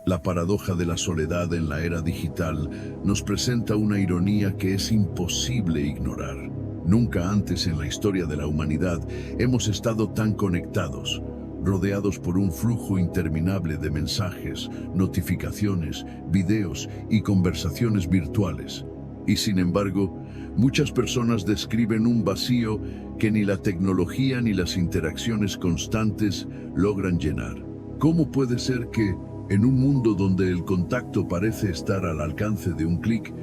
La paradoja de la soledad en la era digital nos presenta una ironía que es imposible ignorar. Nunca antes en la historia de la humanidad hemos estado tan conectados, rodeados por un flujo interminable de mensajes, notificaciones, videos y conversaciones virtuales. Y sin embargo, muchas personas describen un vacío que ni la tecnología ni las interacciones constantes logran llenar. ¿Cómo puede ser que, en un mundo donde el contacto parece estar al alcance de un clic,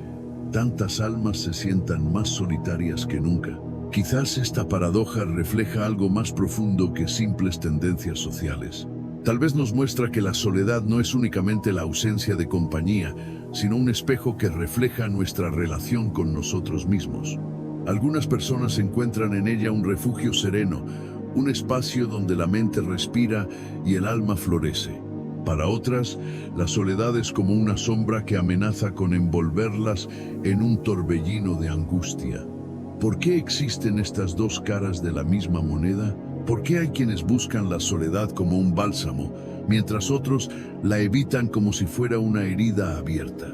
tantas almas se sientan más solitarias que nunca? Quizás esta paradoja refleja algo más profundo que simples tendencias sociales. Tal vez nos muestra que la soledad no es únicamente la ausencia de compañía, sino un espejo que refleja nuestra relación con nosotros mismos. Algunas personas encuentran en ella un refugio sereno, un espacio donde la mente respira y el alma florece. Para otras, la soledad es como una sombra que amenaza con envolverlas en un torbellino de angustia. ¿Por qué existen estas dos caras de la misma moneda? ¿Por qué hay quienes buscan la soledad como un bálsamo, mientras otros la evitan como si fuera una herida abierta?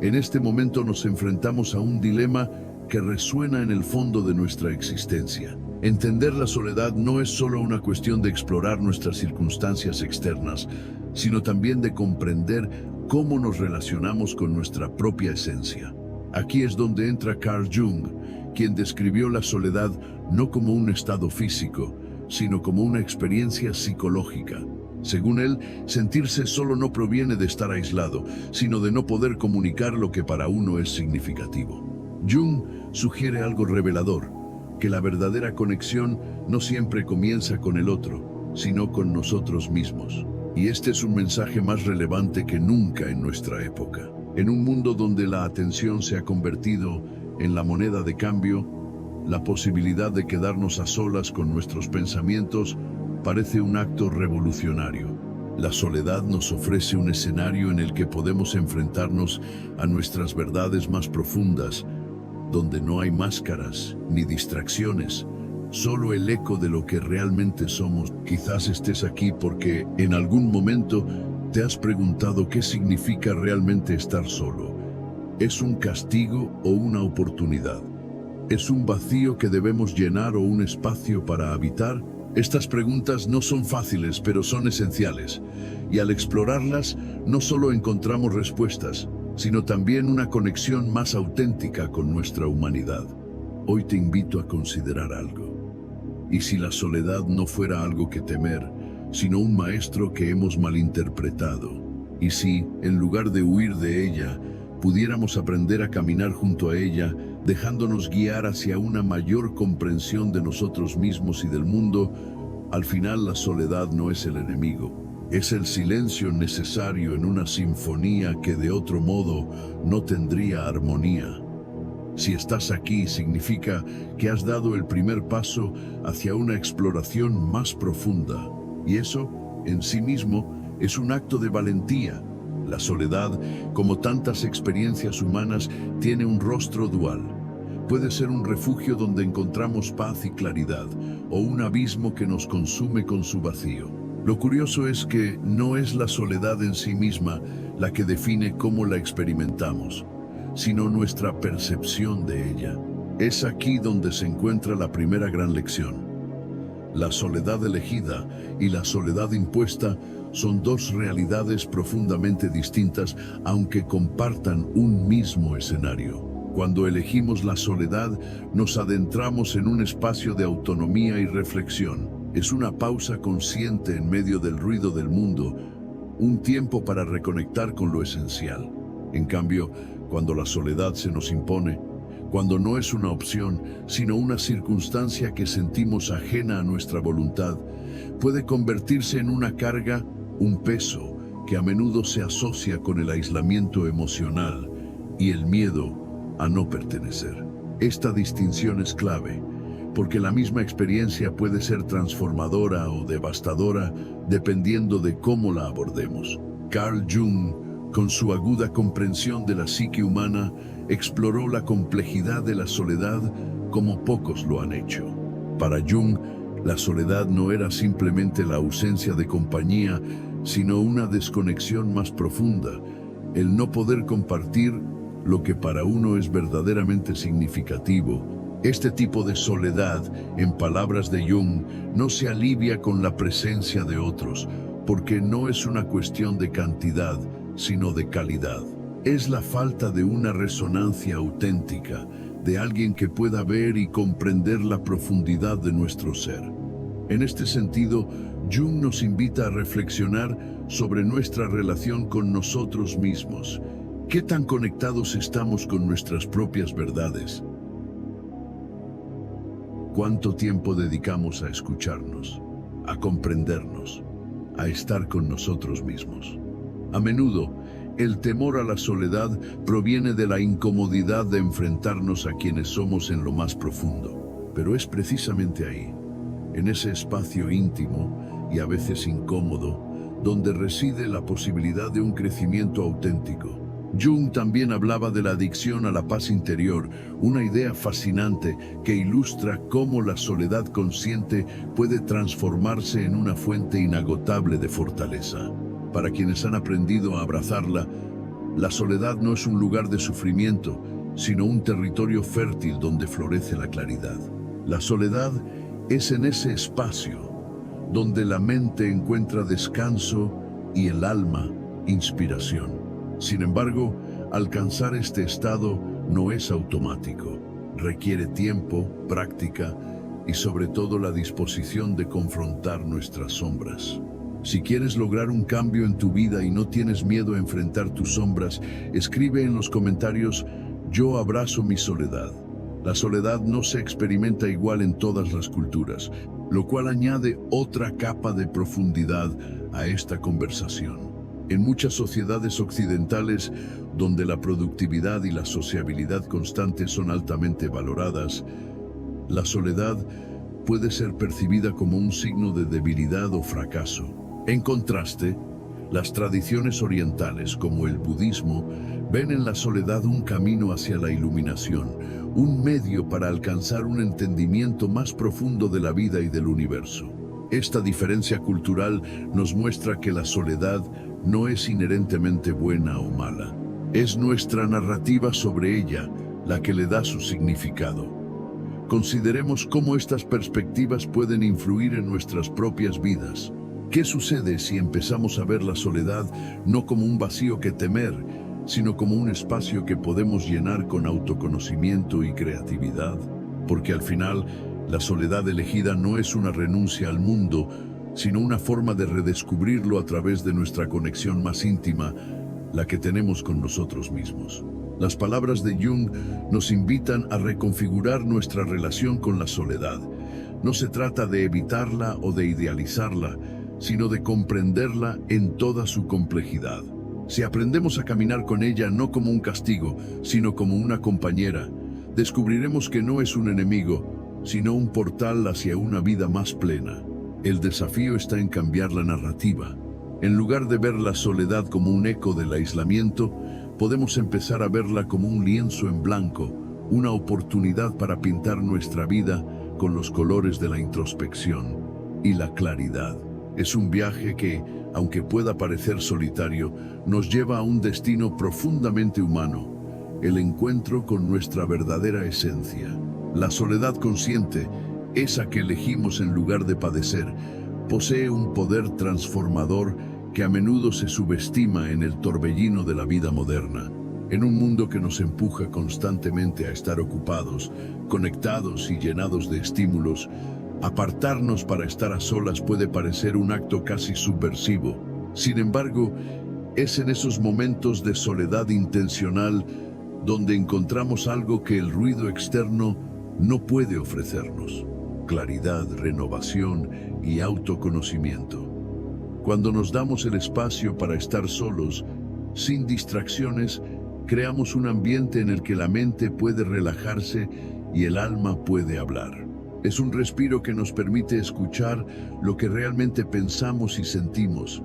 En este momento nos enfrentamos a un dilema que resuena en el fondo de nuestra existencia. Entender la soledad no es solo una cuestión de explorar nuestras circunstancias externas, sino también de comprender cómo nos relacionamos con nuestra propia esencia. Aquí es donde entra Carl Jung, quien describió la soledad no como un estado físico, sino como una experiencia psicológica. Según él, sentirse solo no proviene de estar aislado, sino de no poder comunicar lo que para uno es significativo. Jung sugiere algo revelador, que la verdadera conexión no siempre comienza con el otro, sino con nosotros mismos. Y este es un mensaje más relevante que nunca en nuestra época. En un mundo donde la atención se ha convertido en la moneda de cambio, la posibilidad de quedarnos a solas con nuestros pensamientos parece un acto revolucionario. La soledad nos ofrece un escenario en el que podemos enfrentarnos a nuestras verdades más profundas, donde no hay máscaras ni distracciones, solo el eco de lo que realmente somos. Quizás estés aquí porque en algún momento te has preguntado qué significa realmente estar solo. ¿Es un castigo o una oportunidad? ¿Es un vacío que debemos llenar o un espacio para habitar? Estas preguntas no son fáciles, pero son esenciales. Y al explorarlas, no solo encontramos respuestas, sino también una conexión más auténtica con nuestra humanidad. Hoy te invito a considerar algo. ¿Y si la soledad no fuera algo que temer, sino un maestro que hemos malinterpretado? ¿Y si, en lugar de huir de ella, pudiéramos aprender a caminar junto a ella, dejándonos guiar hacia una mayor comprensión de nosotros mismos y del mundo? Al final, la soledad no es el enemigo, es el silencio necesario en una sinfonía que de otro modo no tendría armonía. Si estás aquí, significa que has dado el primer paso hacia una exploración más profunda, y eso, en sí mismo, es un acto de valentía. La soledad, como tantas experiencias humanas, tiene un rostro dual. Puede ser un refugio donde encontramos paz y claridad, o un abismo que nos consume con su vacío. Lo curioso es que no es la soledad en sí misma la que define cómo la experimentamos, sino nuestra percepción de ella. Es aquí donde se encuentra la primera gran lección. La soledad elegida y la soledad impuesta son dos realidades profundamente distintas, aunque compartan un mismo escenario. Cuando elegimos la soledad, nos adentramos en un espacio de autonomía y reflexión. Es una pausa consciente en medio del ruido del mundo, un tiempo para reconectar con lo esencial. En cambio, cuando la soledad se nos impone, cuando no es una opción, sino una circunstancia que sentimos ajena a nuestra voluntad, puede convertirse en una carga, un peso que a menudo se asocia con el aislamiento emocional y el miedo a no pertenecer. Esta distinción es clave, porque la misma experiencia puede ser transformadora o devastadora dependiendo de cómo la abordemos. Carl Jung, con su aguda comprensión de la psique humana, exploró la complejidad de la soledad como pocos lo han hecho. Para Jung, la soledad no era simplemente la ausencia de compañía, sino una desconexión más profunda, el no poder compartir lo que para uno es verdaderamente significativo. Este tipo de soledad, en palabras de Jung, no se alivia con la presencia de otros, porque no es una cuestión de cantidad, sino de calidad. Es la falta de una resonancia auténtica, de alguien que pueda ver y comprender la profundidad de nuestro ser. En este sentido, Jung nos invita a reflexionar sobre nuestra relación con nosotros mismos. ¿Qué tan conectados estamos con nuestras propias verdades? ¿Cuánto tiempo dedicamos a escucharnos, a comprendernos, a estar con nosotros mismos? A menudo, el temor a la soledad proviene de la incomodidad de enfrentarnos a quienes somos en lo más profundo. Pero es precisamente ahí, en ese espacio íntimo y a veces incómodo, donde reside la posibilidad de un crecimiento auténtico. Jung también hablaba de la adicción a la paz interior, una idea fascinante que ilustra cómo la soledad consciente puede transformarse en una fuente inagotable de fortaleza. Para quienes han aprendido a abrazarla, la soledad no es un lugar de sufrimiento, sino un territorio fértil donde florece la claridad. La soledad es en ese espacio donde la mente encuentra descanso y el alma inspiración. Sin embargo, alcanzar este estado no es automático. Requiere tiempo, práctica y sobre todo la disposición de confrontar nuestras sombras. Si quieres lograr un cambio en tu vida y no tienes miedo a enfrentar tus sombras, escribe en los comentarios: yo abrazo mi soledad. La soledad no se experimenta igual en todas las culturas, lo cual añade otra capa de profundidad a esta conversación. En muchas sociedades occidentales, donde la productividad y la sociabilidad constante son altamente valoradas, la soledad puede ser percibida como un signo de debilidad o fracaso. En contraste, las tradiciones orientales, como el budismo, ven en la soledad un camino hacia la iluminación, un medio para alcanzar un entendimiento más profundo de la vida y del universo. Esta diferencia cultural nos muestra que la soledad no es inherentemente buena o mala. Es nuestra narrativa sobre ella la que le da su significado. Consideremos cómo estas perspectivas pueden influir en nuestras propias vidas. ¿Qué sucede si empezamos a ver la soledad no como un vacío que temer, sino como un espacio que podemos llenar con autoconocimiento y creatividad? Porque al final, la soledad elegida no es una renuncia al mundo, sino una forma de redescubrirlo a través de nuestra conexión más íntima, la que tenemos con nosotros mismos. Las palabras de Jung nos invitan a reconfigurar nuestra relación con la soledad. No se trata de evitarla o de idealizarla, sino de comprenderla en toda su complejidad. Si aprendemos a caminar con ella no como un castigo, sino como una compañera, descubriremos que no es un enemigo, sino un portal hacia una vida más plena. El desafío está en cambiar la narrativa. En lugar de ver la soledad como un eco del aislamiento, podemos empezar a verla como un lienzo en blanco, una oportunidad para pintar nuestra vida con los colores de la introspección y la claridad. Es un viaje que, aunque pueda parecer solitario, nos lleva a un destino profundamente humano, el encuentro con nuestra verdadera esencia. La soledad consciente, esa que elegimos en lugar de padecer, posee un poder transformador que a menudo se subestima en el torbellino de la vida moderna. En un mundo que nos empuja constantemente a estar ocupados, conectados y llenados de estímulos, apartarnos para estar a solas puede parecer un acto casi subversivo. Sin embargo, es en esos momentos de soledad intencional donde encontramos algo que el ruido externo no puede ofrecernos: claridad, renovación y autoconocimiento. Cuando nos damos el espacio para estar solos, sin distracciones, creamos un ambiente en el que la mente puede relajarse y el alma puede hablar. Es un respiro que nos permite escuchar lo que realmente pensamos y sentimos,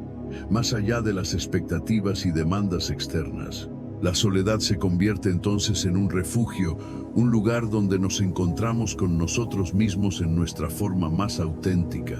más allá de las expectativas y demandas externas. La soledad se convierte entonces en un refugio, un lugar donde nos encontramos con nosotros mismos en nuestra forma más auténtica.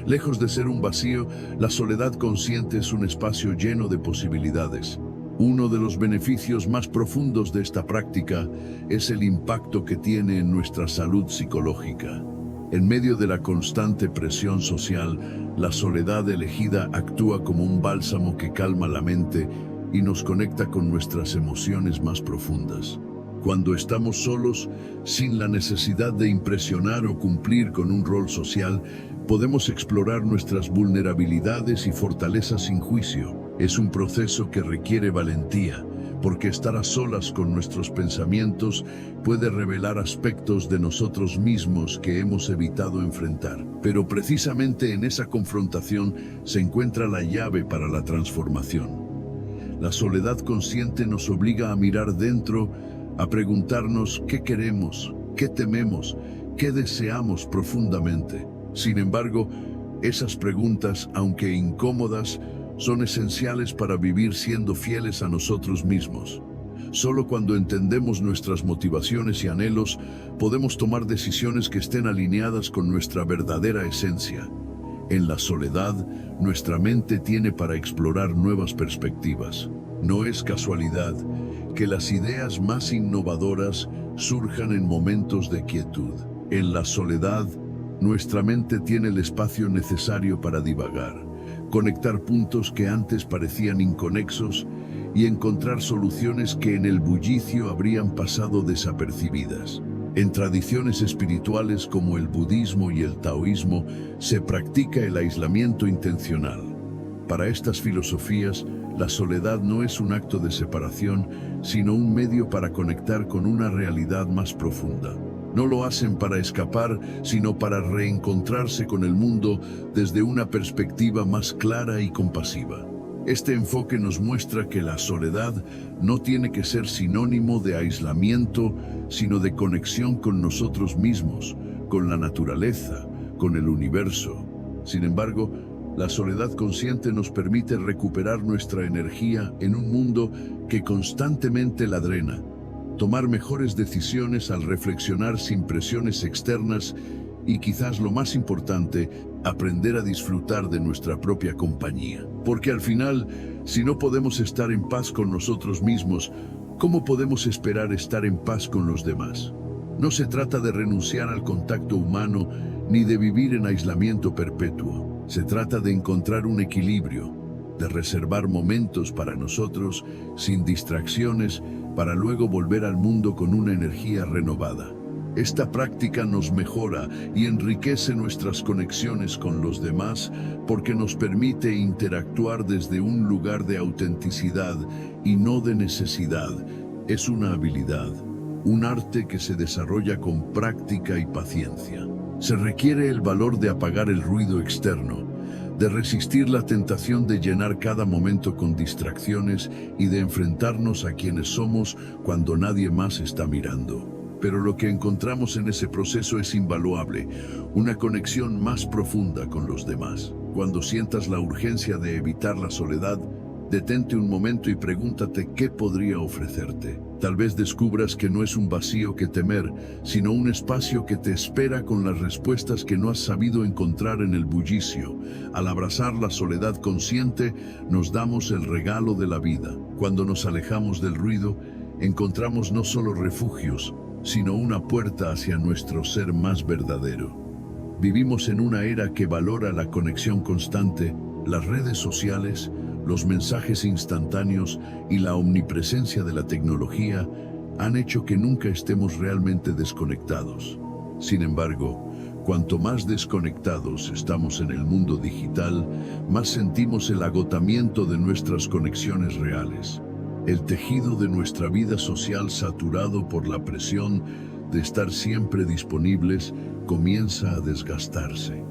Lejos de ser un vacío, la soledad consciente es un espacio lleno de posibilidades. Uno de los beneficios más profundos de esta práctica es el impacto que tiene en nuestra salud psicológica. En medio de la constante presión social, la soledad elegida actúa como un bálsamo que calma la mente y nos conecta con nuestras emociones más profundas. Cuando estamos solos, sin la necesidad de impresionar o cumplir con un rol social, podemos explorar nuestras vulnerabilidades y fortalezas sin juicio. Es un proceso que requiere valentía, porque estar a solas con nuestros pensamientos puede revelar aspectos de nosotros mismos que hemos evitado enfrentar. Pero precisamente en esa confrontación se encuentra la llave para la transformación. La soledad consciente nos obliga a mirar dentro, a preguntarnos qué queremos, qué tememos, qué deseamos profundamente. Sin embargo, esas preguntas, aunque incómodas, son esenciales para vivir siendo fieles a nosotros mismos. Solo cuando entendemos nuestras motivaciones y anhelos, podemos tomar decisiones que estén alineadas con nuestra verdadera esencia. En la soledad, nuestra mente tiene para explorar nuevas perspectivas. No es casualidad que las ideas más innovadoras surjan en momentos de quietud. En la soledad, nuestra mente tiene el espacio necesario para divagar, conectar puntos que antes parecían inconexos y encontrar soluciones que en el bullicio habrían pasado desapercibidas. En tradiciones espirituales como el budismo y el taoísmo se practica el aislamiento intencional. Para estas filosofías, la soledad no es un acto de separación, sino un medio para conectar con una realidad más profunda. No lo hacen para escapar, sino para reencontrarse con el mundo desde una perspectiva más clara y compasiva. Este enfoque nos muestra que la soledad no tiene que ser sinónimo de aislamiento, sino de conexión con nosotros mismos, con la naturaleza, con el universo. Sin embargo, la soledad consciente nos permite recuperar nuestra energía en un mundo que constantemente la drena, tomar mejores decisiones al reflexionar sin presiones externas y, quizás lo más importante, aprender a disfrutar de nuestra propia compañía. Porque al final, si no podemos estar en paz con nosotros mismos, ¿cómo podemos esperar estar en paz con los demás? No se trata de renunciar al contacto humano ni de vivir en aislamiento perpetuo. Se trata de encontrar un equilibrio, de reservar momentos para nosotros sin distracciones para luego volver al mundo con una energía renovada. Esta práctica nos mejora y enriquece nuestras conexiones con los demás porque nos permite interactuar desde un lugar de autenticidad y no de necesidad. Es una habilidad, un arte que se desarrolla con práctica y paciencia. Se requiere el valor de apagar el ruido externo, de resistir la tentación de llenar cada momento con distracciones y de enfrentarnos a quienes somos cuando nadie más está mirando. Pero lo que encontramos en ese proceso es invaluable, una conexión más profunda con los demás. Cuando sientas la urgencia de evitar la soledad, detente un momento y pregúntate qué podría ofrecerte. Tal vez descubras que no es un vacío que temer, sino un espacio que te espera con las respuestas que no has sabido encontrar en el bullicio. Al abrazar la soledad consciente, nos damos el regalo de la vida. Cuando nos alejamos del ruido, encontramos no solo refugios, sino una puerta hacia nuestro ser más verdadero. Vivimos en una era que valora la conexión constante, las redes sociales, los mensajes instantáneos y la omnipresencia de la tecnología han hecho que nunca estemos realmente desconectados. Sin embargo, cuanto más desconectados estamos en el mundo digital, más sentimos el agotamiento de nuestras conexiones reales. El tejido de nuestra vida social, saturado por la presión de estar siempre disponibles, comienza a desgastarse.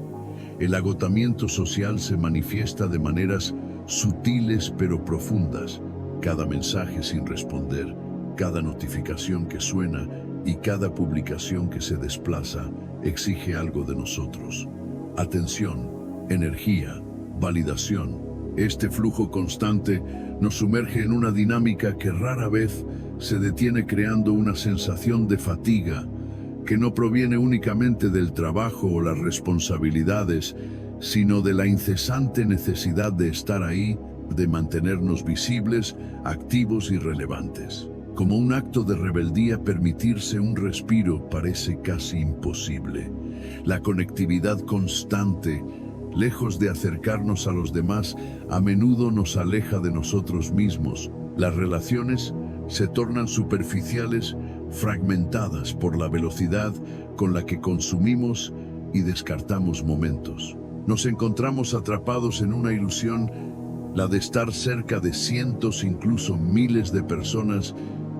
El agotamiento social se manifiesta de maneras sutiles pero profundas. Cada mensaje sin responder, cada notificación que suena y cada publicación que se desplaza exige algo de nosotros. Atención, energía, validación. Este flujo constante nos sumerge en una dinámica que rara vez se detiene, creando una sensación de fatiga que no proviene únicamente del trabajo o las responsabilidades, sino de la incesante necesidad de estar ahí, de mantenernos visibles, activos y relevantes. Como un acto de rebeldía, permitirse un respiro parece casi imposible. La conectividad constante, lejos de acercarnos a los demás, a menudo nos aleja de nosotros mismos. Las relaciones se tornan superficiales, fragmentadas por la velocidad con la que consumimos y descartamos momentos. Nos encontramos atrapados en una ilusión, la de estar cerca de cientos, incluso miles de personas,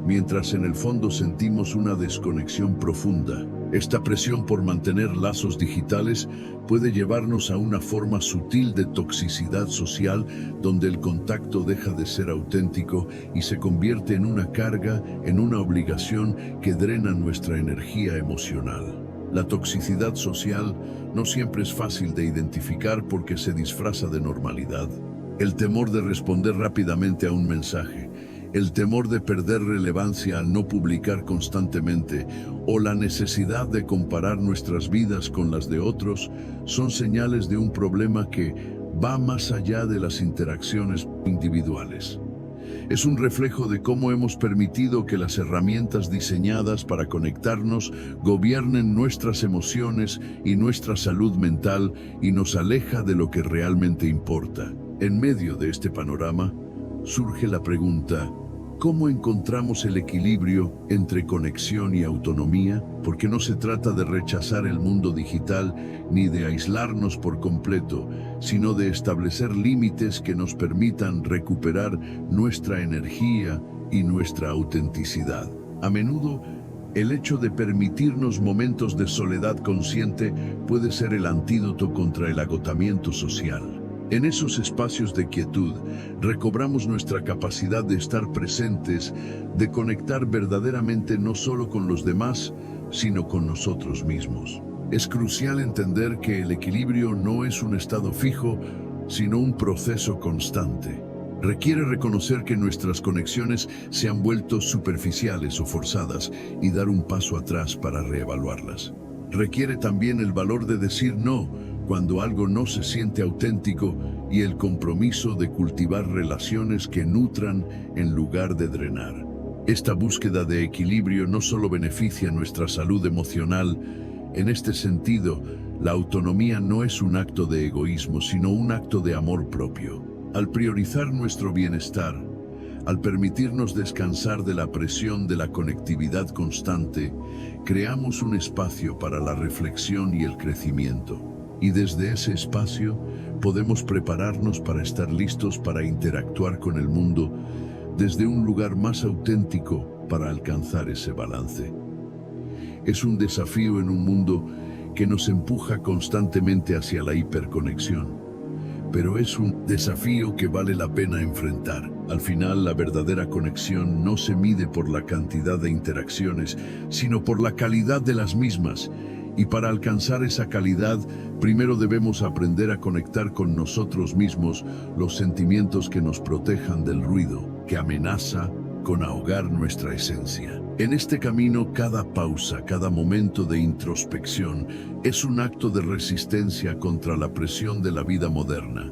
mientras en el fondo sentimos una desconexión profunda. Esta presión por mantener lazos digitales puede llevarnos a una forma sutil de toxicidad social, donde el contacto deja de ser auténtico y se convierte en una carga, en una obligación que drena nuestra energía emocional. La toxicidad social no siempre es fácil de identificar porque se disfraza de normalidad. El temor de responder rápidamente a un mensaje, el temor de perder relevancia al no publicar constantemente o la necesidad de comparar nuestras vidas con las de otros son señales de un problema que va más allá de las interacciones individuales. Es un reflejo de cómo hemos permitido que las herramientas diseñadas para conectarnos gobiernen nuestras emociones y nuestra salud mental y nos aleja de lo que realmente importa. En medio de este panorama, surge la pregunta: ¿cómo encontramos el equilibrio entre conexión y autonomía? Porque no se trata de rechazar el mundo digital ni de aislarnos por completo, sino de establecer límites que nos permitan recuperar nuestra energía y nuestra autenticidad. A menudo, el hecho de permitirnos momentos de soledad consciente puede ser el antídoto contra el agotamiento social. En esos espacios de quietud, recobramos nuestra capacidad de estar presentes, de conectar verdaderamente no solo con los demás, sino con nosotros mismos. Es crucial entender que el equilibrio no es un estado fijo, sino un proceso constante. Requiere reconocer que nuestras conexiones se han vuelto superficiales o forzadas y dar un paso atrás para reevaluarlas. Requiere también el valor de decir no cuando algo no se siente auténtico y el compromiso de cultivar relaciones que nutran en lugar de drenar. Esta búsqueda de equilibrio no solo beneficia nuestra salud emocional. En este sentido, la autonomía no es un acto de egoísmo, sino un acto de amor propio. Al priorizar nuestro bienestar, al permitirnos descansar de la presión de la conectividad constante, creamos un espacio para la reflexión y el crecimiento. Y desde ese espacio podemos prepararnos para estar listos para interactuar con el mundo desde un lugar más auténtico para alcanzar ese balance. Es un desafío en un mundo que nos empuja constantemente hacia la hiperconexión, pero es un desafío que vale la pena enfrentar. Al final, la verdadera conexión no se mide por la cantidad de interacciones, sino por la calidad de las mismas. Y para alcanzar esa calidad, primero debemos aprender a conectar con nosotros mismos, los sentimientos que nos protejan del ruido, que amenaza con ahogar nuestra esencia. En este camino, cada pausa, cada momento de introspección es un acto de resistencia contra la presión de la vida moderna.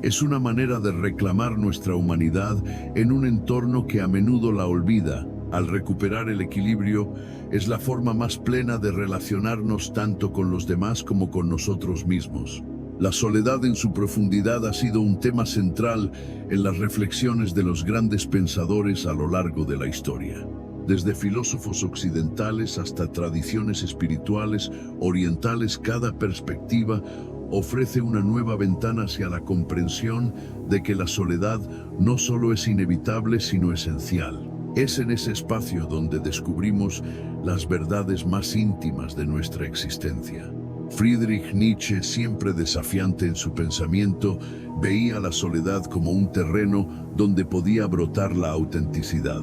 Es una manera de reclamar nuestra humanidad en un entorno que a menudo la olvida. Al recuperar el equilibrio, es la forma más plena de relacionarnos tanto con los demás como con nosotros mismos. La soledad en su profundidad ha sido un tema central en las reflexiones de los grandes pensadores a lo largo de la historia. Desde filósofos occidentales hasta tradiciones espirituales orientales, cada perspectiva ofrece una nueva ventana hacia la comprensión de que la soledad no solo es inevitable, sino esencial. Es en ese espacio donde descubrimos las verdades más íntimas de nuestra existencia. Friedrich Nietzsche, siempre desafiante en su pensamiento, veía la soledad como un terreno donde podía brotar la autenticidad.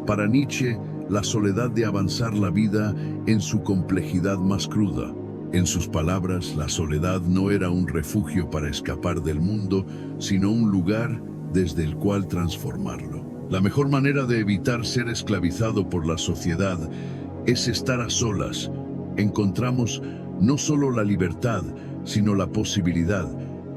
Para Nietzsche, la soledad de avanzar la vida en su complejidad más cruda. En sus palabras, la soledad no era un refugio para escapar del mundo, sino un lugar desde el cual transformarlo. La mejor manera de evitar ser esclavizado por la sociedad es estar a solas. Encontramos no solo la libertad, sino la posibilidad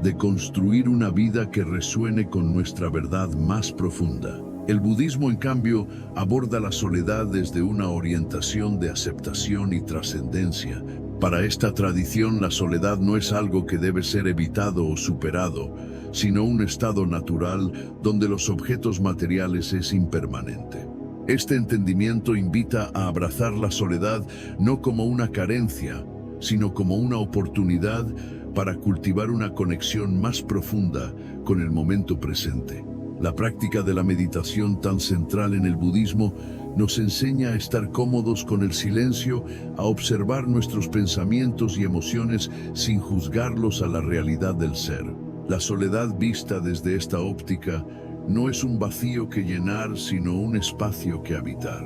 de construir una vida que resuene con nuestra verdad más profunda. El budismo, en cambio, aborda la soledad desde una orientación de aceptación y trascendencia. Para esta tradición, la soledad no es algo que debe ser evitado o superado, sino un estado natural donde los objetos materiales es impermanente. Este entendimiento invita a abrazar la soledad no como una carencia, sino como una oportunidad para cultivar una conexión más profunda con el momento presente. La práctica de la meditación, tan central en el budismo, nos enseña a estar cómodos con el silencio, a observar nuestros pensamientos y emociones sin juzgarlos a la realidad del ser. La soledad vista desde esta óptica no es un vacío que llenar, sino un espacio que habitar.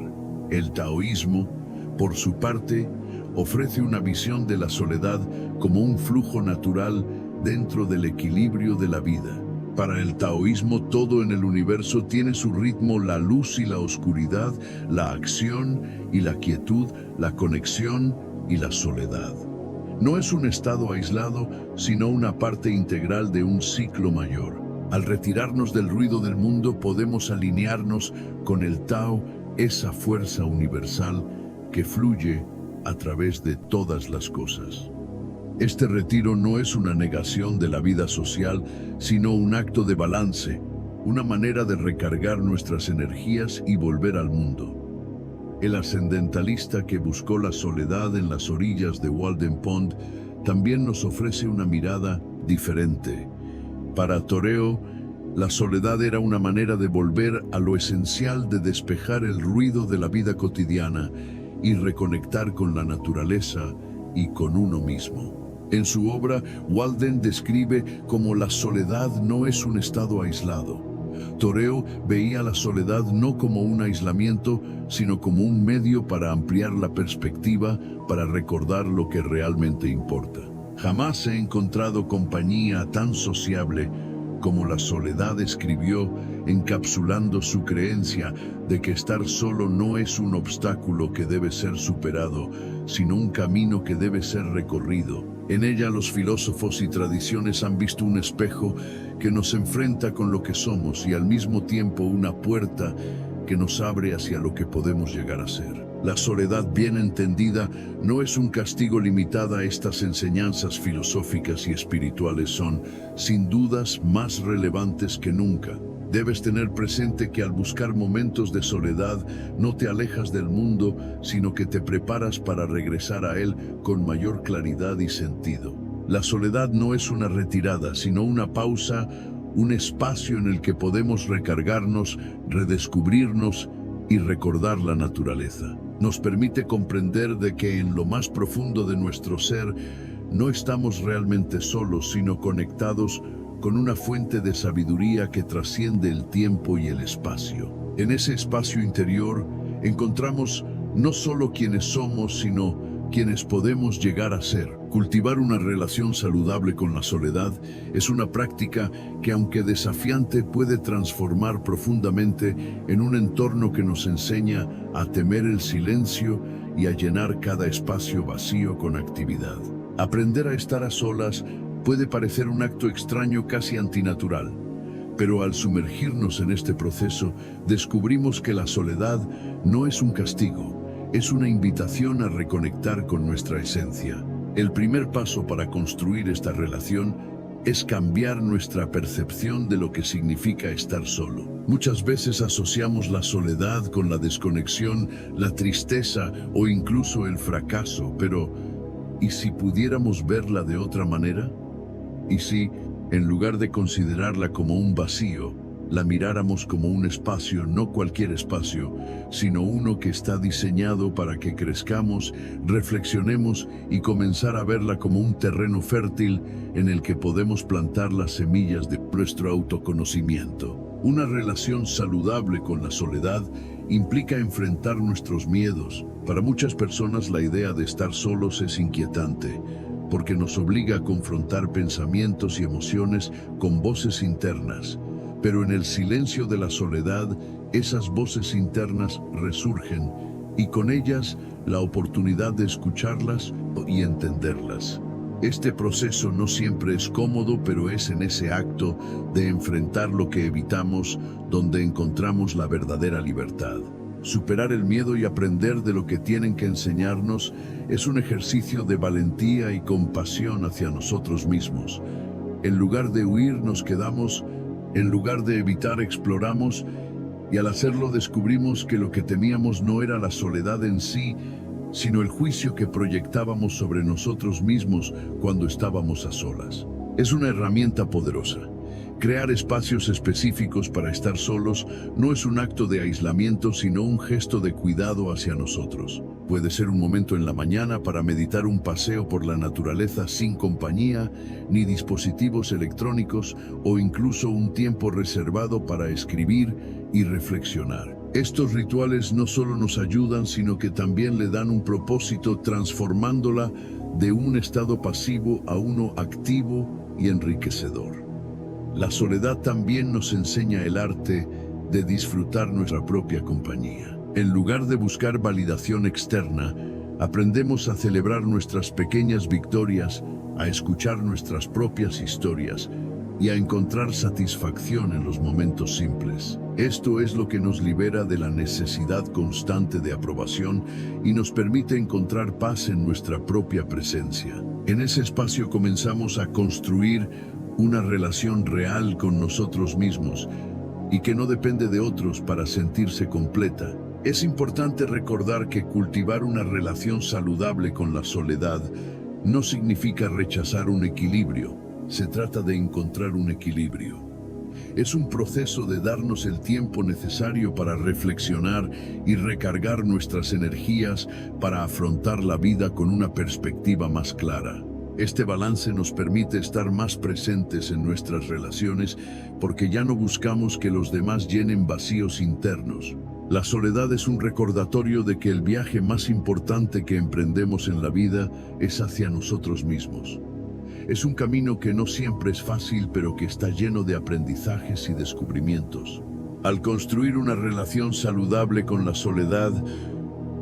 El taoísmo, por su parte, ofrece una visión de la soledad como un flujo natural dentro del equilibrio de la vida. Para el taoísmo, todo en el universo tiene su ritmo: la luz y la oscuridad, la acción y la quietud, la conexión y la soledad. No es un estado aislado, sino una parte integral de un ciclo mayor. Al retirarnos del ruido del mundo, podemos alinearnos con el Tao, esa fuerza universal que fluye a través de todas las cosas. Este retiro no es una negación de la vida social, sino un acto de balance, una manera de recargar nuestras energías y volver al mundo. El ascendentalista que buscó la soledad en las orillas de Walden Pond también nos ofrece una mirada diferente. Para Toreo, la soledad era una manera de volver a lo esencial, de despejar el ruido de la vida cotidiana y reconectar con la naturaleza y con uno mismo. En su obra, Walden describe cómo la soledad no es un estado aislado. Toreo veía la soledad no como un aislamiento, sino como un medio para ampliar la perspectiva, para recordar lo que realmente importa. Jamás he encontrado compañía tan sociable como la soledad, escribió, encapsulando su creencia de que estar solo no es un obstáculo que debe ser superado, sino un camino que debe ser recorrido. En ella, los filósofos y tradiciones han visto un espejo que nos enfrenta con lo que somos y al mismo tiempo una puerta que nos abre hacia lo que podemos llegar a ser. La soledad, bien entendida, no es un castigo. Limitada a estas enseñanzas filosóficas y espirituales son, sin dudas, más relevantes que nunca. Debes tener presente que al buscar momentos de soledad no te alejas del mundo, sino que te preparas para regresar a él con mayor claridad y sentido. La soledad no es una retirada, sino una pausa, un espacio en el que podemos recargarnos, redescubrirnos y recordar la naturaleza. Nos permite comprender de que en lo más profundo de nuestro ser no estamos realmente solos, sino conectados con una fuente de sabiduría que trasciende el tiempo y el espacio. En ese espacio interior encontramos no solo quienes somos, sino quienes podemos llegar a ser. Cultivar una relación saludable con la soledad es una práctica que, aunque desafiante, puede transformar profundamente en un entorno que nos enseña a temer el silencio y a llenar cada espacio vacío con actividad. Aprender a estar a solas puede parecer un acto extraño, casi antinatural, pero al sumergirnos en este proceso, descubrimos que la soledad no es un castigo, es una invitación a reconectar con nuestra esencia. El primer paso para construir esta relación es cambiar nuestra percepción de lo que significa estar solo. Muchas veces asociamos la soledad con la desconexión, la tristeza o incluso el fracaso, pero ¿y si pudiéramos verla de otra manera? ¿Y si, en lugar de considerarla como un vacío, la miráramos como un espacio, no cualquier espacio, sino uno que está diseñado para que crezcamos, reflexionemos y comenzar a verla como un terreno fértil en el que podemos plantar las semillas de nuestro autoconocimiento? Una relación saludable con la soledad implica enfrentar nuestros miedos. Para muchas personas, la idea de estar solos es inquietante, porque nos obliga a confrontar pensamientos y emociones con voces internas. Pero en el silencio de la soledad, esas voces internas resurgen y con ellas la oportunidad de escucharlas y entenderlas. Este proceso no siempre es cómodo, pero es en ese acto de enfrentar lo que evitamos donde encontramos la verdadera libertad. Superar el miedo y aprender de lo que tienen que enseñarnos es un ejercicio de valentía y compasión hacia nosotros mismos. En lugar de huir, nos quedamos, en lugar de evitar, exploramos, y al hacerlo descubrimos que lo que temíamos no era la soledad en sí, sino el juicio que proyectábamos sobre nosotros mismos cuando estábamos a solas. Es una herramienta poderosa. Crear espacios específicos para estar solos no es un acto de aislamiento, sino un gesto de cuidado hacia nosotros. Puede ser un momento en la mañana para meditar, un paseo por la naturaleza sin compañía ni dispositivos electrónicos, o incluso un tiempo reservado para escribir y reflexionar. Estos rituales no solo nos ayudan, sino que también le dan un propósito, transformándola de un estado pasivo a uno activo y enriquecedor. La soledad también nos enseña el arte de disfrutar nuestra propia compañía. En lugar de buscar validación externa, aprendemos a celebrar nuestras pequeñas victorias, a escuchar nuestras propias historias y a encontrar satisfacción en los momentos simples. Esto es lo que nos libera de la necesidad constante de aprobación y nos permite encontrar paz en nuestra propia presencia. En ese espacio comenzamos a construir una relación real con nosotros mismos y que no depende de otros para sentirse completa. Es importante recordar que cultivar una relación saludable con la soledad no significa rechazar un equilibrio. Se trata de encontrar un equilibrio. Es un proceso de darnos el tiempo necesario para reflexionar y recargar nuestras energías para afrontar la vida con una perspectiva más clara. Este balance nos permite estar más presentes en nuestras relaciones porque ya no buscamos que los demás llenen vacíos internos. La soledad es un recordatorio de que el viaje más importante que emprendemos en la vida es hacia nosotros mismos. Es un camino que no siempre es fácil, pero que está lleno de aprendizajes y descubrimientos. Al construir una relación saludable con la soledad,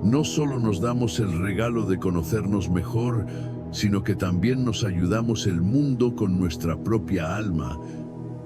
no solo nos damos el regalo de conocernos mejor, sino que también nos ayudamos el mundo con nuestra propia alma,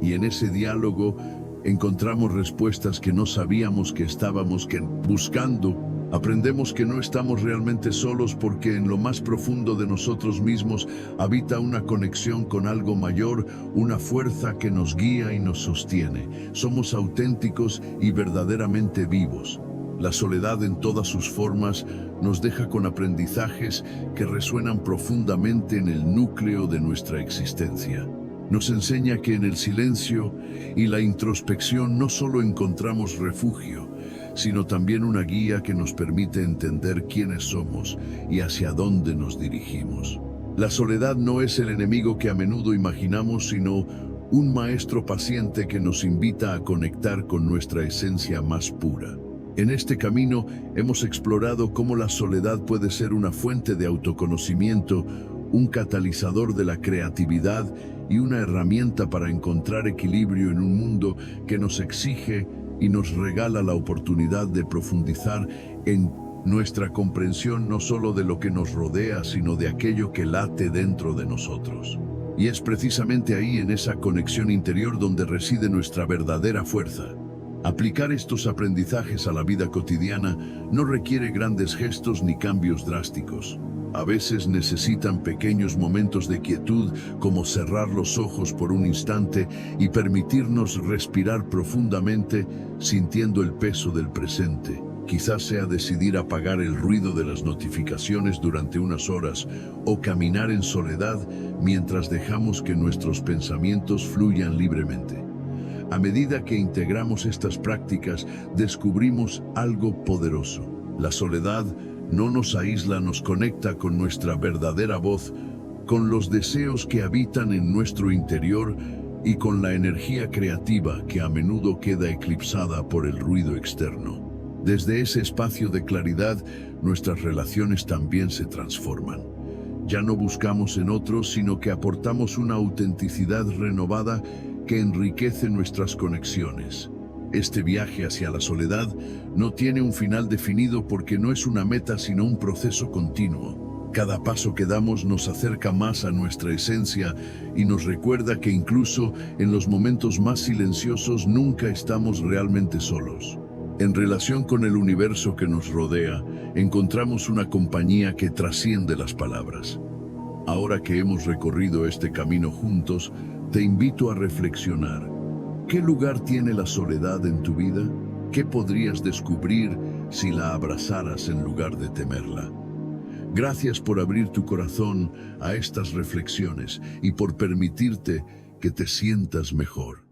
y en ese diálogo encontramos respuestas que no sabíamos que estábamos buscando. Aprendemos que no estamos realmente solos porque en lo más profundo de nosotros mismos habita una conexión con algo mayor, una fuerza que nos guía y nos sostiene. Somos auténticos y verdaderamente vivos. La soledad en todas sus formas nos deja con aprendizajes que resuenan profundamente en el núcleo de nuestra existencia. Nos enseña que en el silencio y la introspección no solo encontramos refugio, sino también una guía que nos permite entender quiénes somos y hacia dónde nos dirigimos. La soledad no es el enemigo que a menudo imaginamos, sino un maestro paciente que nos invita a conectar con nuestra esencia más pura. En este camino hemos explorado cómo la soledad puede ser una fuente de autoconocimiento, un catalizador de la creatividad y una herramienta para encontrar equilibrio en un mundo que nos exige y nos regala la oportunidad de profundizar en nuestra comprensión no solo de lo que nos rodea, sino de aquello que late dentro de nosotros. Y es precisamente ahí, en esa conexión interior, donde reside nuestra verdadera fuerza. Aplicar estos aprendizajes a la vida cotidiana no requiere grandes gestos ni cambios drásticos. A veces necesitan pequeños momentos de quietud, como cerrar los ojos por un instante y permitirnos respirar profundamente, sintiendo el peso del presente. Quizás sea decidir apagar el ruido de las notificaciones durante unas horas o caminar en soledad mientras dejamos que nuestros pensamientos fluyan libremente. A medida que integramos estas prácticas, descubrimos algo poderoso. La soledad no nos aísla, nos conecta con nuestra verdadera voz, con los deseos que habitan en nuestro interior y con la energía creativa que a menudo queda eclipsada por el ruido externo. Desde ese espacio de claridad, nuestras relaciones también se transforman. Ya no buscamos en otros, sino que aportamos una autenticidad renovada que enriquece nuestras conexiones. Este viaje hacia la soledad no tiene un final definido porque no es una meta, sino un proceso continuo. Cada paso que damos nos acerca más a nuestra esencia y nos recuerda que incluso en los momentos más silenciosos nunca estamos realmente solos. En relación con el universo que nos rodea, encontramos una compañía que trasciende las palabras. Ahora que hemos recorrido este camino juntos, te invito a reflexionar. ¿Qué lugar tiene la soledad en tu vida? ¿Qué podrías descubrir si la abrazaras en lugar de temerla? Gracias por abrir tu corazón a estas reflexiones y por permitirte que te sientas mejor.